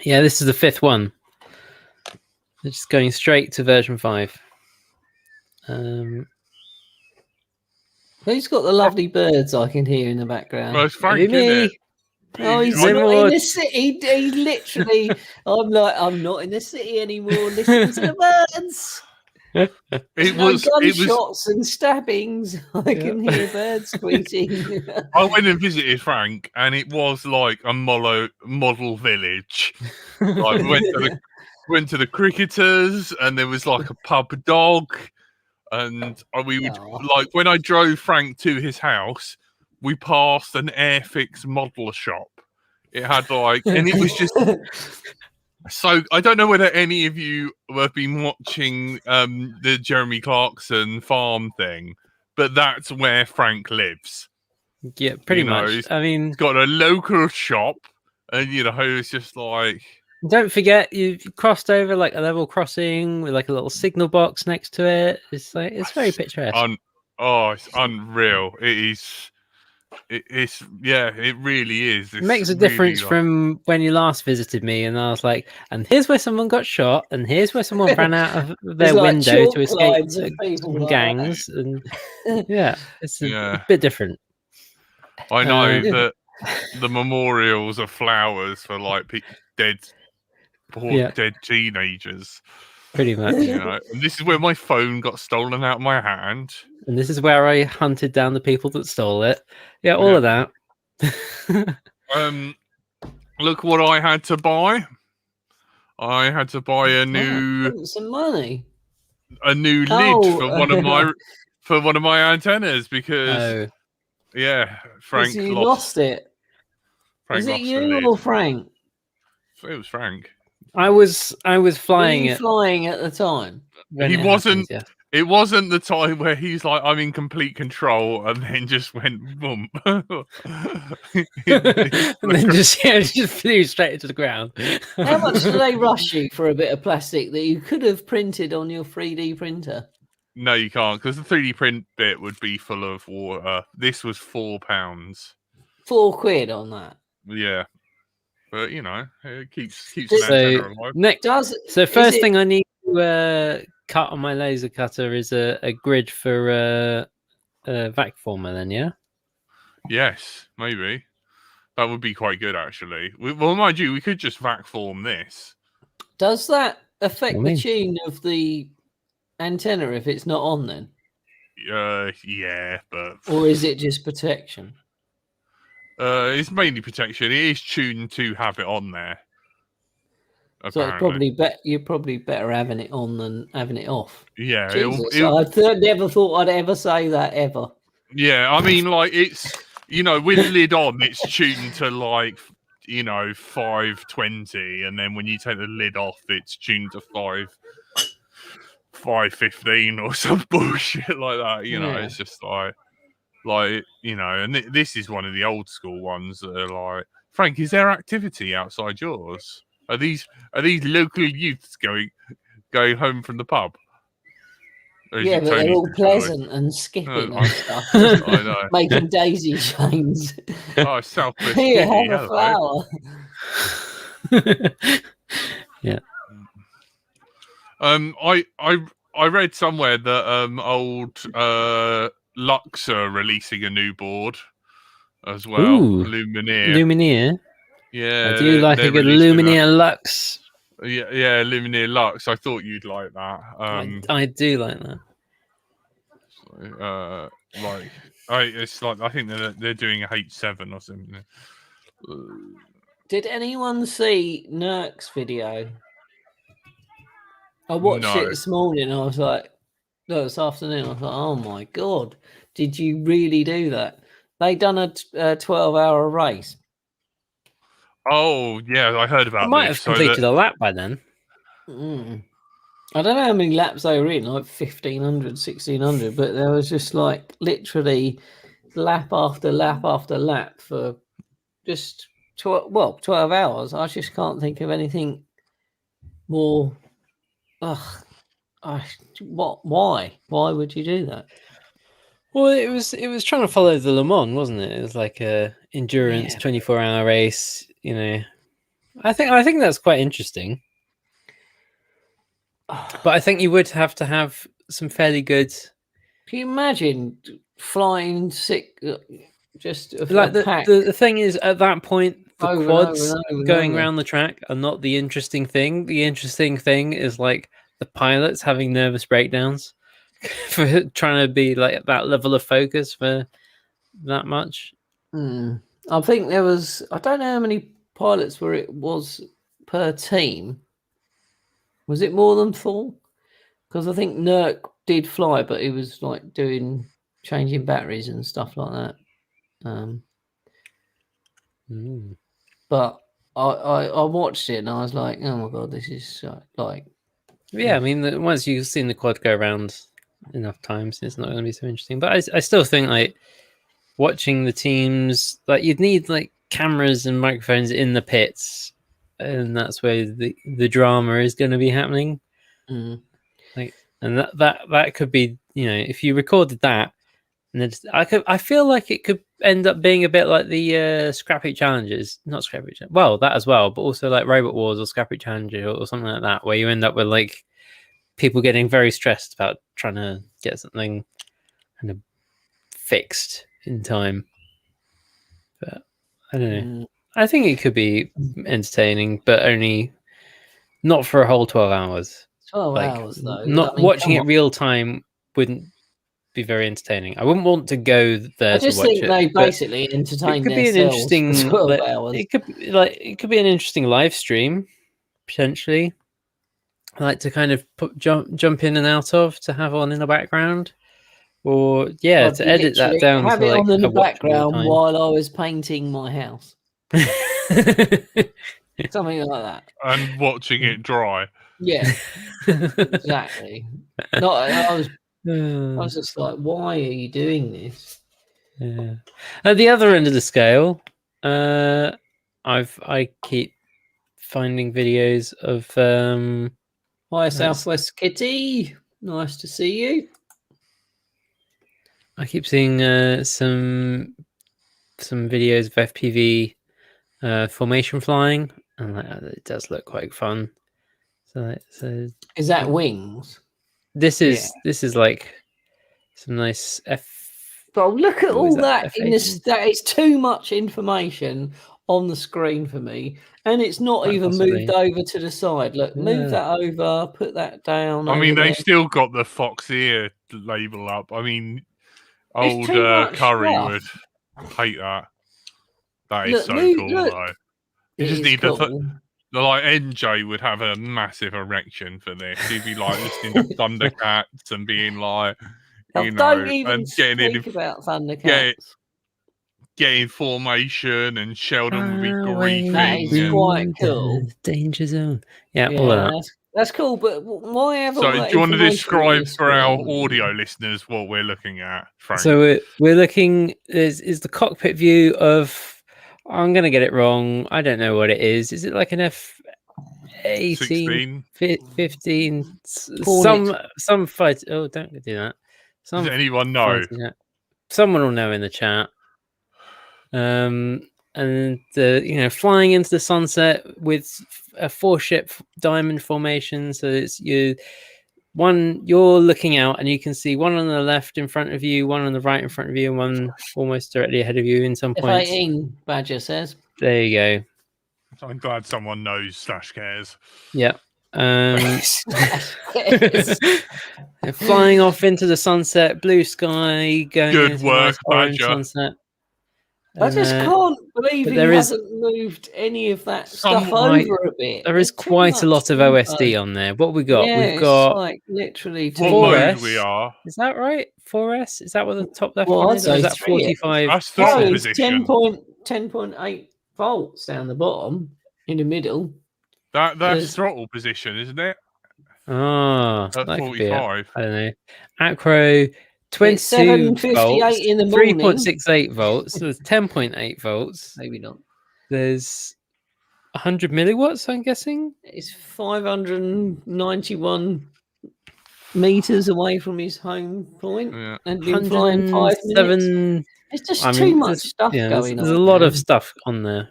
Yeah, this is the 5th one. They're just going straight to version 5. Who's got the lovely birds I can hear in the background? Well, it's Frank, isn't it? Oh, he's not in the city. He literally, I'm not in the city anymore. Listen to the birds. It was gunshots and stabbings. I can hear birds squeaking. I went and visited Frank, and it was like a model village. Like went to the cricketers, and there was like a pub dog, and we would like when I drove Frank to his house, we passed an Airfix modeler shop. It had like, and it was just so. I don't know whether any of you have been watching the Jeremy Clarkson farm thing, but that's where Frank lives. Yeah, pretty much. I mean, he's got a local shop, and it's just like. Don't forget, you crossed over like a level crossing with like a little signal box next to it. It's like it's very picturesque. It's unreal. It is. It's it really is. It makes a difference from when you last visited me, and I was like, and here's where someone got shot, and here's where someone ran out of their window to escape some gangs, and it's a bit different. I know that the memorials are flowers for like dead teenagers. Pretty much. And this is where my phone got stolen out of my hand. And this is where I hunted down the people that stole it. Yeah, all of that. Look what I had to buy. I had to buy a new some money. A new lid for one of my antennas because Frank lost it. Was it you or Frank? It was Frank. I was flying it. Flying at the time. He wasn't. It wasn't the time where he's like, I'm in complete control, and then just went boom, and then just flew straight into the ground. How much do they rush you for a bit of plastic that you could have printed on your 3D printer? No, you can't, because the 3D print bit would be full of water. This was £4. £4 on that. Yeah. But it keeps an antenna alive. So first thing I need to cut on my laser cutter is a grid for a vac former. Then, yeah. Yes, maybe that would be quite good actually. Well, mind you, we could just vac form this. Does that affect the tune of the antenna if it's not on? Then. Yeah, but or is it just protection? It's mainly protection. It is tuned to have it on there. So it's probably you're probably better having it on than having it off. Yeah, I never thought I'd ever say that ever. Yeah, I mean, like it's with lid on, it's tuned to like 520, and then when you take the lid off, it's tuned to 515 or some bullshit like that. It's just like and this is one of the old school ones that are like, Frank, is there activity outside yours? Are these local youths going home from the pub? Yeah, but they're all pleasant and skipping and stuff. I know. Making daisy chains. Oh, Southwest. Here, have a flower. Yeah. I read somewhere that old Lux are releasing a new board as well. Ooh, Lumineer. Yeah, I do like a good Lumineer Lux. Yeah, Lumineer Lux. I thought you'd like that. I do like that. It's like I think they're doing a H7 or something. Did anyone see Nurk's video? I watched it this morning. I was like, no, this afternoon. I was like, oh my god, did you really do that? They done a 12-hour race. Oh yeah, I heard about. I might have completed a lap by then. I don't know how many laps they were in, like 1,500, 1,600, but there was just like literally lap after lap after lap for just 12 hours. I just can't think of anything more. Why? Why would you do that? Well, it was trying to follow the Le Mans, wasn't it? It was like a endurance 24-hour race. I think that's quite interesting. But I think you would have to have some fairly good. Can you imagine flying sick? Just like the thing is, at that point, the quads going around the track are not the interesting thing. The interesting thing is like the pilots having nervous breakdowns for trying to be like at that level of focus for that much. I think there was. I don't know how many pilots it was per team. Was it more than 4? Because I think Nurk did fly, but he was like changing batteries and stuff like that. But I watched it and I was like, oh my god, this is like. Yeah, I mean, once you've seen the quad go around enough times, it's not going to be so interesting. But I still think like watching the teams, like you'd need like cameras and microphones in the pits, and that's where the drama is going to be happening. Like, and that could be, if you recorded that, and then I feel like it could end up being a bit like the Scrap Heap Challenges, not Scrap Heap, well, that as well, but also like Robot Wars or Scrap Heap Challenger or something like that, where you end up with like people getting very stressed about trying to get something kind of fixed in time. But I don't know. I think it could be entertaining, but only not for a whole 12 hours. 12 hours, though. Not watching it real time wouldn't be very entertaining. I wouldn't want to go there to watch it. I just think they basically entertain themselves for 12 hours. It could be an interesting live stream, potentially. Like to kind of jump in and out of, to have on in the background. Or to edit that down. Have to it like on in the background while I was painting my house. Something like that. And watching it dry. Yeah, exactly. I was just like, why are you doing this? Yeah. At the other end of the scale, I keep finding videos of Hi, Southwest Kitty. Nice to see you. I keep seeing some videos of FPV formation flying, and it does look quite fun. So is that wings? This is like some nice But look at all that in this. That is too much information on the screen for me, and it's not even moved over to the side. Look, move that over, put that down. I mean, they still got the Fox Ear label up. I mean, old Curry would hate that. That is so cool, though. You just need the like NJ would have a massive erection for this. He'd be like listening to Thundercats and being like, don't even speak about Thundercats. Getting formation, and Sheldon would be griefing. That is quite cool. Danger zone. Yeah, all of that. That's cool, but why have all that? So, do you want to describe for our audio listeners what we're looking at, Frank? So we're looking is the cockpit view of. I'm going to get it wrong. I don't know what it is. Is it like an F-18, 15? Some fight. Oh, don't do that. Does anyone know? Someone will know in the chat. And flying into the sunset with a 4-ship diamond formation. So it's you're looking out and you can see one on the left in front of you, one on the right in front of you, and one almost directly ahead of you in some points. F-18, Badger says. There you go. I'm glad someone knows / cares. Yeah. Flying off into the sunset, blue sky, going good into work, nice sunset. I just can't believe he hasn't moved any of that stuff over a bit. There is quite a lot of OSD on there. What we got? Yeah, we've got like literally 4S. We are. Is that right? 4S? Is that what the top left one is? Or is that 45? That's throttle position. 10.8 volts down the bottom in the middle. That's throttle position, isn't it? Oh, at 45. I don't know. Acro 22 volts, in the morning. 3.68 volts. So there's 10.8 volts. Maybe not. There's 100 milliwatts, I'm guessing. It's 591 meters away from his home point, and been flying 5 minutes. It's just too much stuff going on. There's a lot of stuff on there.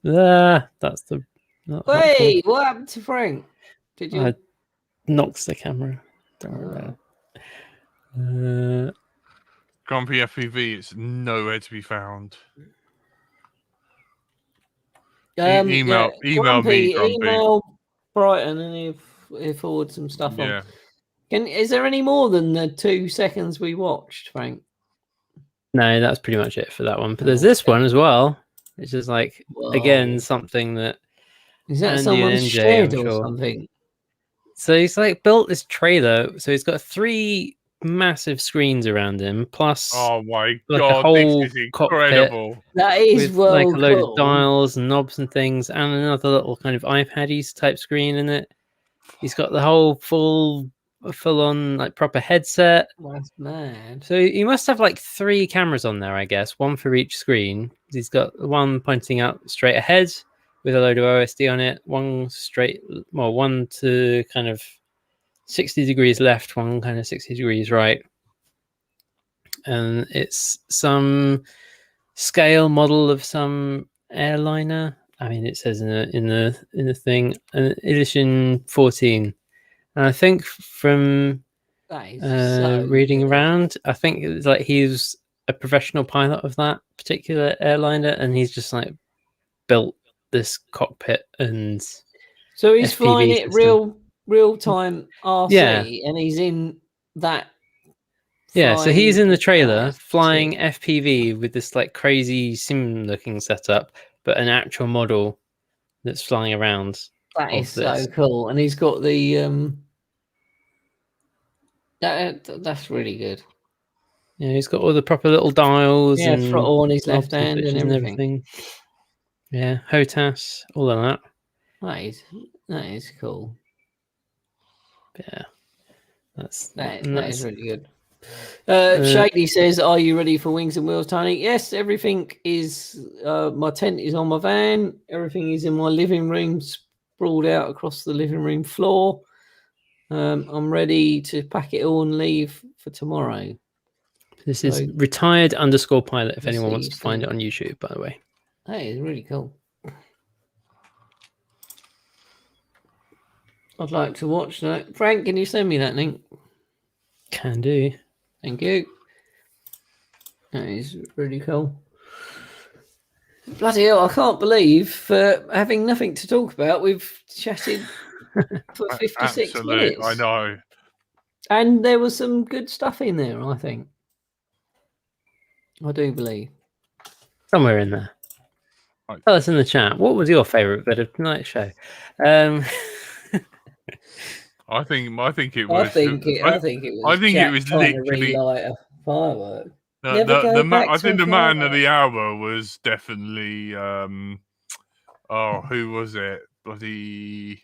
That's the. Hey, what happened to Frank? Did you? Knocks the camera. Don't worry about it. Grumpy FPV, it's nowhere to be found. Email me, Grumpy. Email Brighton, and he'll forward some stuff on. Is there any more than the 2 seconds we watched, Frank? No, that's pretty much it for that one. But there's this one as well. It's just like again something that is that someone's shed or something. So he's like built this trailer. So he's got 3 massive screens around him, plus Oh my like a god, whole this is cockpit incredible. That is with well like a load of cool. dials and knobs and things, and another little kind of iPad-y type screen in it. He's got the whole full on like proper headset. That's mad. So he must have like 3 cameras on there, I guess, one for each screen. He's got one pointing out straight ahead with a load of OSD on it, one to kind of 60 degrees left, one kind of 60 degrees right. And it's some scale model of some airliner. I mean, it says in the thing, edition 14. And I think from That is so reading good. around, I think it was like he's a professional pilot of that particular airliner, and he's just like built this cockpit and So he's FPV flying it system. real time RC, Yeah. and he's in that. Yeah, so he's in the trailer that's flying sick. FPV with this like crazy sim looking setup, but an actual model that's flying around. That of is this. so cool, and he's got the That's really good. Yeah, he's got all the proper little dials Yeah, and throttle on his left knobs and hand switches and and everything. Yeah, HOTAS, all of that. That is cool. Yeah, That is really good. Uh, Shady says, "Are you ready for Wings and Wheels, Tony?" Yes, everything is. My tent is on my van. Everything is in my living room, sprawled out across the living room floor. I'm ready to pack it all and leave for tomorrow. This is retired_pilot. If We'll anyone see wants to find it soon. on YouTube, by the way. That is really cool. I'd like to watch that. Frank, can you send me that link? Can do. Thank you. That is really cool. Bloody hell, I can't believe having nothing to talk about, we've chatted for 56 minutes. I know. And there was some good stuff in there, I think. I do believe. Somewhere in there. Right. Tell us in the chat. What was your favourite bit of tonight's show? I think it was. I think it was Jack trying to literally relight a firework. I think the man of the hour was definitely who was it? Bloody.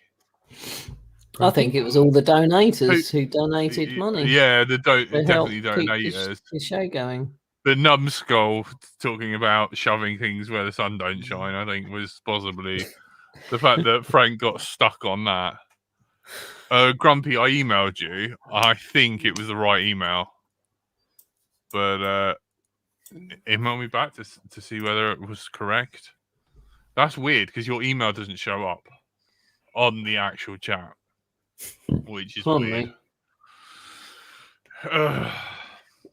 I think it was all the donators who donated money. Yeah, definitely keep donators. The show going. The numbskull talking about shoving things where the sun don't shine, I think, was possibly the fact that Frank got stuck on that. Grumpy, I emailed you. I think it was the right email, but email me back to see whether it was correct. That's weird because your email doesn't show up on the actual chat, which is weird.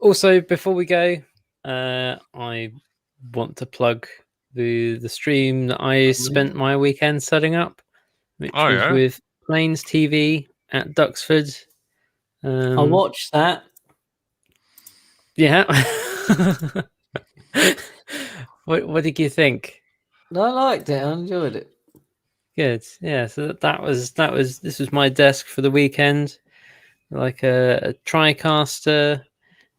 Also, before we go, I want to plug the stream that I spent my weekend setting up, which was with Plains TV at Duxford. I watched that. Yeah. What did you think? I liked it. I enjoyed it. Good. Yeah. So this was my desk for the weekend, like a TriCaster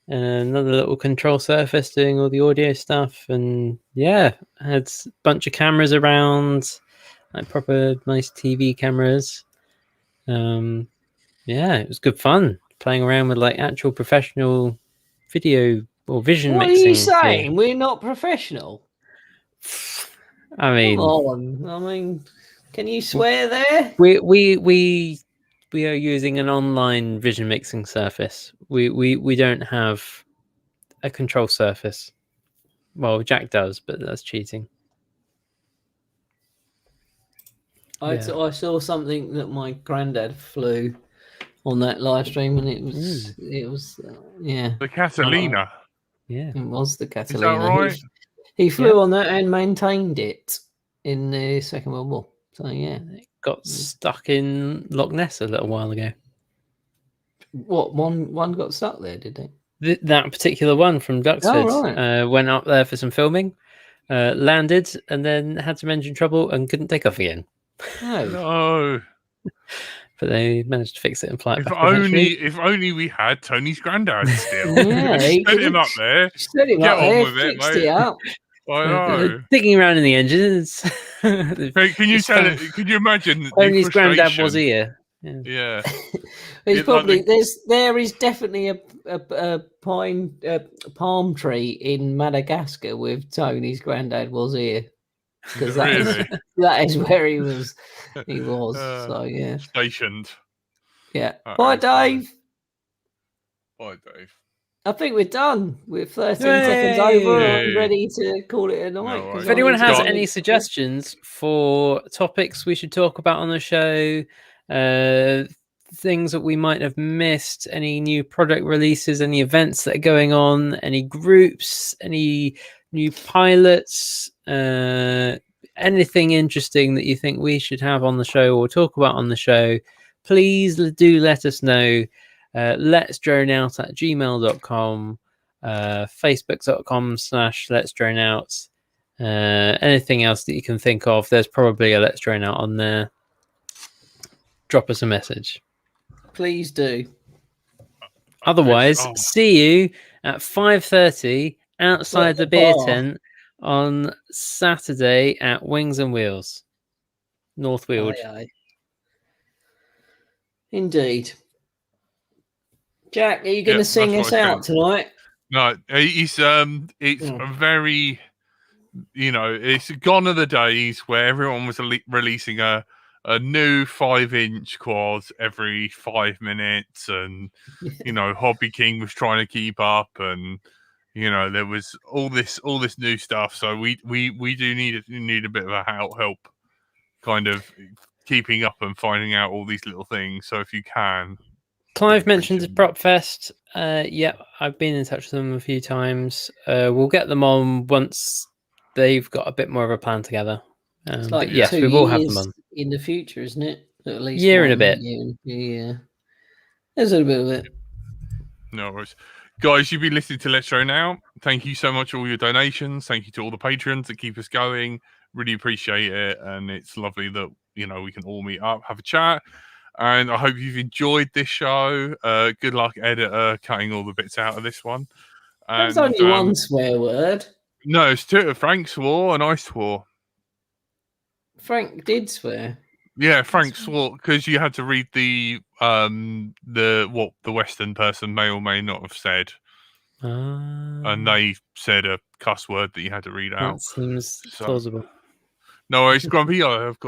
and another little control surface doing all the audio stuff, and yeah, I had a bunch of cameras around, like proper nice TV cameras. Yeah, it was good fun playing around with like actual professional video or vision mixing. What are you saying? We're not professional. I mean, come on. I mean, can you swear there? We are using an online vision mixing surface. We don't have a control surface. Well, Jack does, but that's cheating. I saw something that my granddad flew on that live stream, and it was the Catalina. Yeah, it was the Catalina. Is that right? He flew on that and maintained it in the Second World War. So yeah, it got stuck in Loch Ness a little while ago. What one got stuck there? Did they? That particular one from Duxford went up there for some filming, landed, and then had some engine trouble and couldn't take off again. No. No. but they managed to fix it and fly it If back only, eventually. if only we had Tony's granddad still. Yeah, he Set him up there. Set him Get up on there, with it, fixed mate. it up. I know. Digging around in the engines. Can you tell it? Can you imagine the Tony's frustration? granddad was here. Yeah. Yeah. There's It's probably like the- there is definitely a palm tree in Madagascar with Tony's granddad was here, because Really? that is where he was. So yeah, Stationed. yeah. That Bye, is funny. Dave. Bye, Dave. I think we're done. We're 13 Yay! seconds over and Yay. ready to call it a night. No 'cause worries. If I anyone need to has go any and- suggestions for topics we should talk about on the show, things that we might have missed, any new product releases, any events that are going on, any groups, any new pilots, anything interesting that you think we should have on the show or talk about on the show, please do let us know. Let's drone out at gmail.com, facebook.com/let's drone out. Anything else that you can think of, there's probably a Let's Drone Out on there. Drop us a message. Please do. Otherwise, see you at 5:30 outside the beer bar. tent on Saturday at Wings and Wheels, Northfield. Aye, aye. Indeed. Jack, are you going to sing that's us what I out tonight? No, it's a very, it's gone are the days where everyone was releasing a new 5-inch quad every 5 minutes, and Hobby King was trying to keep up, and there was all this new stuff. So we do need a bit of a help kind of keeping up and finding out all these little things. So if you can. Clive mentioned PropFest. Yeah, I've been in touch with them a few times. We'll get them on once they've got a bit more of a plan together. It's like but yes, 2 we will have years them on. in the future, isn't it? At least Year and a bit. Yeah. There's a bit of it. No worries. Guys, you've been listening to Let's Show Now. Thank you so much for all your donations. Thank you to all the patrons that keep us going. Really appreciate it. And it's lovely that, we can all meet up, have a chat. And I hope you've enjoyed this show. Good luck, editor, cutting all the bits out of this one. There's only one swear word. No, it's two. Frank swore and I swore. Frank did swear. Yeah, Frank swore because you had to read the what the Western person may or may not have said, and they said a cuss word that you had to read out. That seems plausible. No worries, Grumpy. I have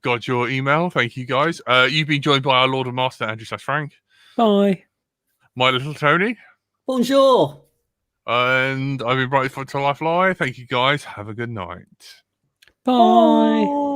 got your email. Thank you, guys. You've been joined by our Lord and Master Andrew / Frank. Bye. My little Tony. Bonjour. And I've been Bright for To Life Live. Thank you, guys. Have a good night. Bye.